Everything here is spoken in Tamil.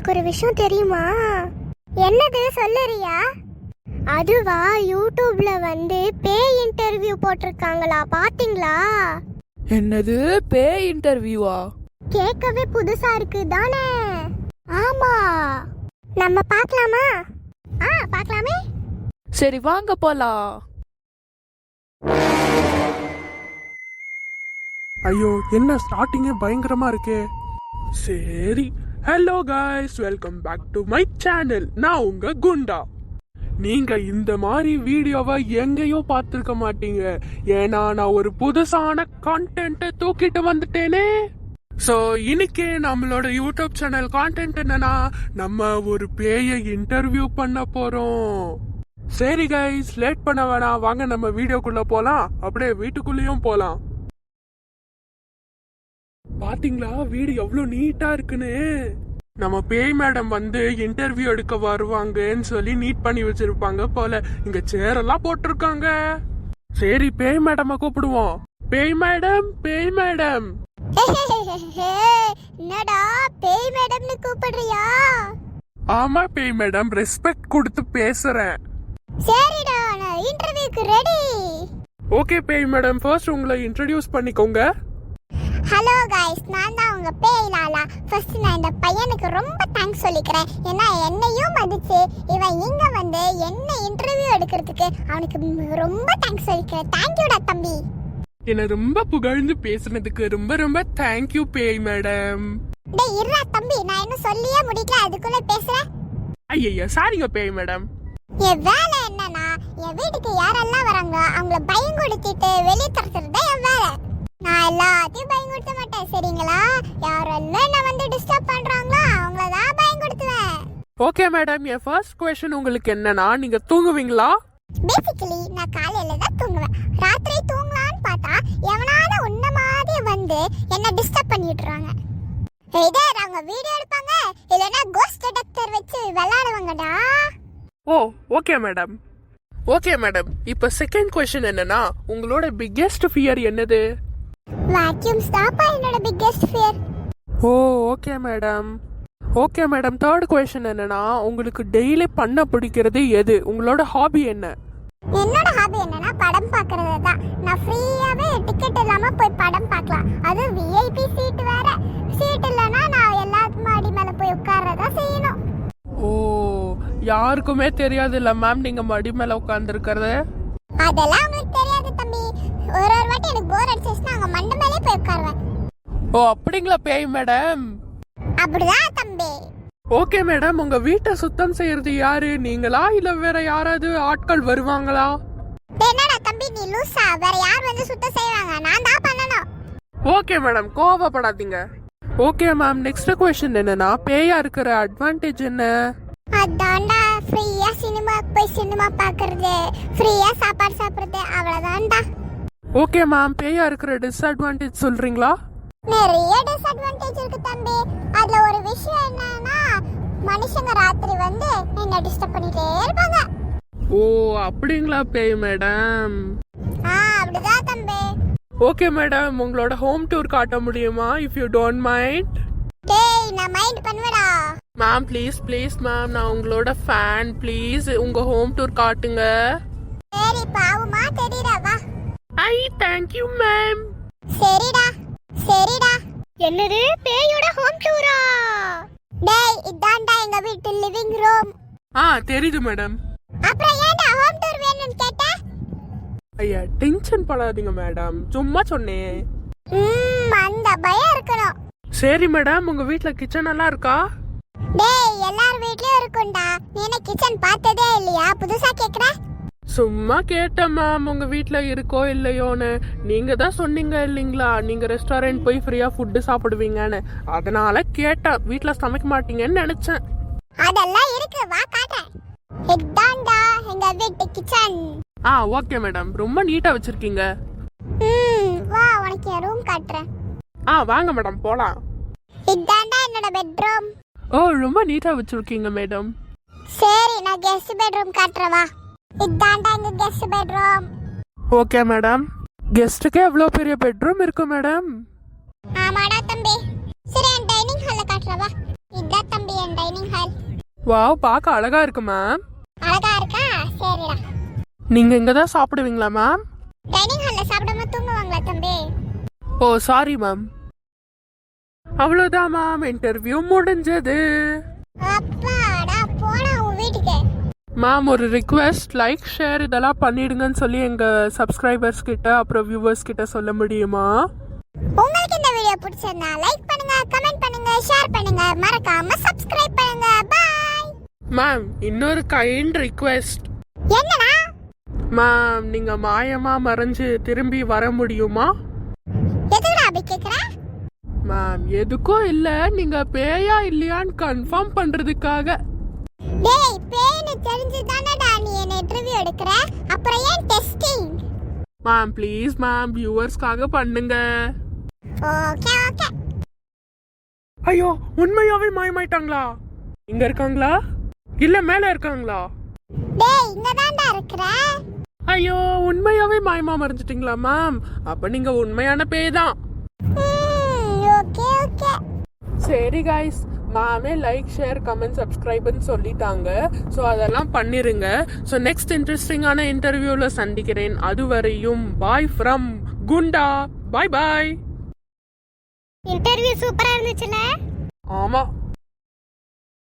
உனக்கு ஒரு விஷயம் தெரியுமா? என்னது சொல்லுறியா? அதுவா, யூடியூப்ல பேய் இன்டர்வியூ போட்டிருக்காங்களா, பாத்தீங்களா? என்னது, பேய் இன்டர்வியூவா? கேட்கவே புதுசா இருக்கு தானே? ஆமா, நம்ம பார்க்கலாமா? பார்க்கலாமே. சரி வாங்க போலாம். ஐயோ, என்ன ஸ்டார்டிங்கே பயங்கரமா இருக்கே. சரி, hello guys, welcome back to my channel. நான் உங்க குண்டா. நீங்க இந்த மாதிரி வீடியோவை எங்கேயோ பார்த்துருக்க மாட்டீங்க. ஏன்னா நான் ஒரு புதுசான கான்டென்ட்டை தூக்கிட்டு வந்துட்டேனே. ஸோ இன்னைக்கு நம்மளோட யூடியூப் சேனல் கான்டென்ட் என்னன்னா, நம்ம ஒரு பேயை இன்டர்வியூ பண்ண போறோம். சரி கைஸ், லேட் பண்ண வேணாம், வாங்க நம்ம வீடியோக்குள்ள போலாம். அப்படியே வீட்டுக்குள்ளேயும் போலாம். பாத்தீங்களா வீடு எவ்வளவு நீட்டா இருக்குன்னு? நம்ம பேய் மேடம் இன்டர்வியூ எடுக்க வருவாங்கன்னு சொல்லி நீட் பண்ணி வச்சிருப்பாங்க போல. இங்க சேர் எல்லாம் போட்டிருக்காங்க. சரி, பேய் மேடம் கூப்பிடுவோம். பேய் மேடம், பேய் மேடம். என்னடா பேய் மேடம்னு கூப்பிடுறியா? ஆமா பேய் மேடம், ரெஸ்பெக்ட் கொடுத்து பேசுறேன். சரிடா, நான் இன்டர்வியூக்கு ரெடி. ஓகே பேய் மேடம், ஃபர்ஸ்ட் உங்களை இன்ட்ரோடியூஸ் பண்ணிக்கோங்க. ஹலோ गाइस, நான் தான் உங்க பேய் லாலா. ஃபர்ஸ்ட் நான் இந்த பையனுக்கு ரொம்ப தேங்க்ஸ் சொல்லிக்கிறேன். ஏன்னா என்னையும் மதிச்சு இவன் இங்க என்ன இன்டர்வியூ எடுக்கிறதுக்கு அவனுக்கு ரொம்ப தேங்க்ஸ் சொல்லிக்கிறேன். தேங்க்யூடா தம்பி. என்ன ரொம்ப புகழ்ந்து பேசுனதுக்கு ரொம்ப ரொம்ப தேங்க்யூ பேய் மேடம். டேய் இருடா தம்பி, நான் என்ன சொல்லியே முடிக்கல, அதுக்குள்ள பேசுறேன். ஐயா சாரிங்க பேய் மேடம். என் வேலை என்னன்னா, என் வீட்டுக்கு யாரெல்லாம் வராங்களோ அவங்கள பயம் கொடுத்திட்டு வெளியே தரத்துறது என் வேலை. நான் எல்லாத்தையும் பயம் கொடுத்த மாட்டேன், சரிங்களா? யாரெல்லாம் என்ன டிஸ்டர்ப் பண்றாங்களோ அவங்கள தான் பயம் கொடுத்துவேன். ஓகே மேடம், என் ஃபர்ஸ்ட் क्वेश्चन உங்களுக்கு என்னன்னா, நீங்க தூங்குவீங்களா? பேசிக்கலி நான் காலையில தான் தூங்குவேன். ராத்திரி தூங்கலான்னு பார்த்தா எவனாவது உன்ன மாதிரி என்ன டிஸ்டர்ப் பண்ணிட்டுறாங்க. இதர் அவங்க வீடியோ எடுப்பாங்க, இல்லனா கோஸ்ட் டிடெக்டர் வச்சு விளையாடுவாங்கடா. Oh okay madam. Okay madam, இப்போ செகண்ட் क्वेश्चन என்னன்னா, உங்களோட பிக்கெஸ்ட் ஃபியர் என்னது? வாக்யூம்ஸ் தான் என்னோட biggest fear. Oh okay madam. Okay madam, third question என்னன்னா, உங்களுக்கு டெய்லி பண்ண பிடிக்கிறது எது? உங்களோட ஹாபி என்ன? என்னோட ஹாபி என்னன்னா படம் பார்க்கிறது தான். நான் ஃப்ரீயாவே டிக்கெட் இல்லாம போய் படம் பார்க்கலாம். அது விஐபி சீட் வேற. சீட் இல்லனா நான் எல்லாத்து மாடி மேல போய் உட்கார்றதா செய்யணும். ஓ, யாருக்குமே தெரியாது இல்ல மேம் நீங்க மடி மேல உட்கார்ந்திருக்கிறது? அதெல்லாம் உங்களுக்கு தெரியாது தம்பி. ஒரு வாட்டி எனக்கு போர் அடிச்சுச்சுனா அங்க மண்ட மேலே போய் உட்காருவேன். ஓ அப்படிங்களா பேய் மேடம்? அப்படிதான் தம்பி. ஓகே மேடம், உங்க வீட்டை சுத்தம் செய்யறது யாரு, நீங்களா இல்ல வேற யாராவது ஆட்கள் வருவாங்களா? என்னடா தம்பி நீ லூசா? வேற யார் சுத்தம் செய்வாங்க? நான் தான் பண்ணணும். ஓகே மேடம், கோவப்படாதீங்க. ஓகே மேம், நெக்ஸ்ட் क्वेश्चन என்னன்னா, பேயா இருக்கிற அட்வான்டேஜ் என்ன? அதான்டா, ஃப்ரீயா சினிமாக்கு போய் சினிமா பார்க்கிறது, ஃப்ரீயா சாப்பாடு சாப்பிடுறது, அவ்வளவுதான்டா. ஓகே மேம், பேயா இருக்கிற டிஸ்அட்வான்டேஜ் சொல்றீங்களா? நிறைய டிஸ்அட்வான்டேஜ் இருக்கு தம்பி. அதுல ஒரு விஷயம் என்னன்னா, மனுஷங்க ராத்திரி என்ன டிஸ்டர்ப் பண்ணிட்டே இருப்பாங்க. ஓ அப்படிங்களா பேய் மேடம்? அப்படிதான் தம்பி. ஓகே மேடம், உங்களோட ஹோம் டூர் காட்ட முடியுமா, இஃப் யூ டோன்ட் மைண்ட்? டேய் நான் மைண்ட் பண்ணுவேடா. மேம் ப்ளீஸ் ப்ளீஸ் மேம், நான் உங்களோட ஃபேன், ப்ளீஸ் உங்க ஹோம் டூர் காட்டுங்க. சரி பாவுமா தெரியுதா, வா. I thank you ma'am. சரிடா சரிடா. என்னது பேயோட ஹோம் டூரா? டேய் இதான்டா எங்க வீட்டு லிவிங் ரூம். தெரியுது மேடம். அப்புறம் ஏன்டா ஹோம் டூர் வேணும்னு கேட்ட? ஐயா டென்ஷன் பண்ணாதீங்க மேடம், சும்மா சொன்னேன். அந்த பயம் இருக்கணும். சரி மேடம், உங்க வீட்ல கிச்சன் எல்லாம் இருக்கா? டேய் எல்லார் வீட்லயும் இருக்கும்டா. நீ என்ன கிச்சன் பார்த்ததே இல்லையா? புதுசா கேக்குற? சும்மா கேட்டேன் மேம், உங்க வீட்ல இருக்கோ இல்லையோன்னு. நீங்க தான் சொன்னீங்க இல்லைங்களா, நீங்க ரெஸ்டாரண்ட் போய் ஃப்ரீயா ஃபுட்டு சாப்பிடுவீங்கன்னு. அதனால கேட்டேன், வீட்ல சமைக்க மாட்டீங்கன்னு நினைச்சேன். அதெல்லாம் இருக்கு, வா காட்டேன். இதான்டா எங்க வீட்டு கிச்சன். ஓகே மேடம், ரொம்ப நீட்டா வச்சிருக்கீங்க. வா உனக்கு என் ரூம் காட்டுறேன். வாங்க மேடம் போலாம். இதான்டா என்னோட பெட்ரூம். ஓ ரொம்ப நீட்டா வச்சிருக்கீங்க மேடம். சரி நான் கெஸ்ட் பெட்ரூம் காட்டுறேன், வா. இதான்டா எங்க கெஸ்ட் பெட்ரூம். ஓகே மேடம், கெஸ்ட்டுக்கு எவ்வளோ பெரிய பெட்ரூம் இருக்கு மேடம்? ஆமாடா தம்பி. சரி என் டைனிங் ஹால்ல காட்டுறேன், வா. இதான் தம்பி என் டைனிங் வாவ், பார்க்க அழகா இருக்கு மேம். அழகா இருக்கா? சரிடா. நீங்க இங்க தான் சாப்பிடுவீங்களா மேம்? டைனிங் ஹால்ல சாப்பிடாம தூங்குவாங்களா தம்பி? ஓ சாரி மேம். அவ்வளோதான் மேம், இன்டர்வியூ முடிஞ்சது. அப்பாடா, போடா உன் வீட்டுக்கு. மேம் ஒரு ரிக்வெஸ்ட், லைக் ஷேர் இதெல்லாம் பண்ணிடுங்கன்னு சொல்லி எங்க சப்ஸ்கிரைபர்ஸ் கிட்ட அப்புறம் வியூவர்ஸ் கிட்ட சொல்ல முடியுமா? உங்களுக்கு இந்த வீடியோ பிடிச்சிருந்தா லைக் பண்ணுங்க, கமெண்ட் பண்ணுங்க, ஷேர் பண்ணுங்க, மறக்காம சப்ஸ்கிரைப் பண்ணுங்க. பாய். மேம் இன்னொரு கைண்ட் ரிக்வெஸ்ட். என்னடா? மேம் நீங்க மாயமா மறைஞ்சு திரும்பி வர முடியுமா? எதுக்குடா அப்படி கேக்குற? மேம் எதுக்கும் இல்ல, நீங்க பேயா இல்லையான்னு கன்ஃபார்ம் பண்றதுக்காக. டேய், பேய்னு தெரிஞ்சு தானடா நீ என்ன இன்டர்வியூ எடுக்கற, அப்புறம் ஏன் டெஸ்டிங்? மேம் ப்ளீஸ் மேம், வியூவர்ஸ்க்காக பண்ணுங்க. Okay okay. ஐயோ, உண்மையாவே மாயமாயிட்டாங்களா? இங்க இருக்காங்களா இல்ல மேல இருக்காங்களா? டேய், இங்க தான்டா இருக்கற. ஐயோ, உண்மையாவே மாயமா மறைஞ்சிட்டீங்களா மேம்? அப்ப நீங்க உண்மையான பேய் தான். Okay okay. சரி கைஸ், மாமே லைக் ஷேர் கமெண்ட் சப்ஸ்கிரைப்னு சொல்லிட்டாங்க. ஸோ அதெல்லாம் பண்ணிருங்க. ஸோ நெக்ஸ்ட் இன்ட்ரெஸ்டிங்கான இன்டர்வியூல சந்திக்கிறேன். அதுவரையும் பாய் ஃப்ரம் குண்டா. பாய் பாய். இன்டர்வியூ சூப்பரா இருந்துச்சுல? ஆமா.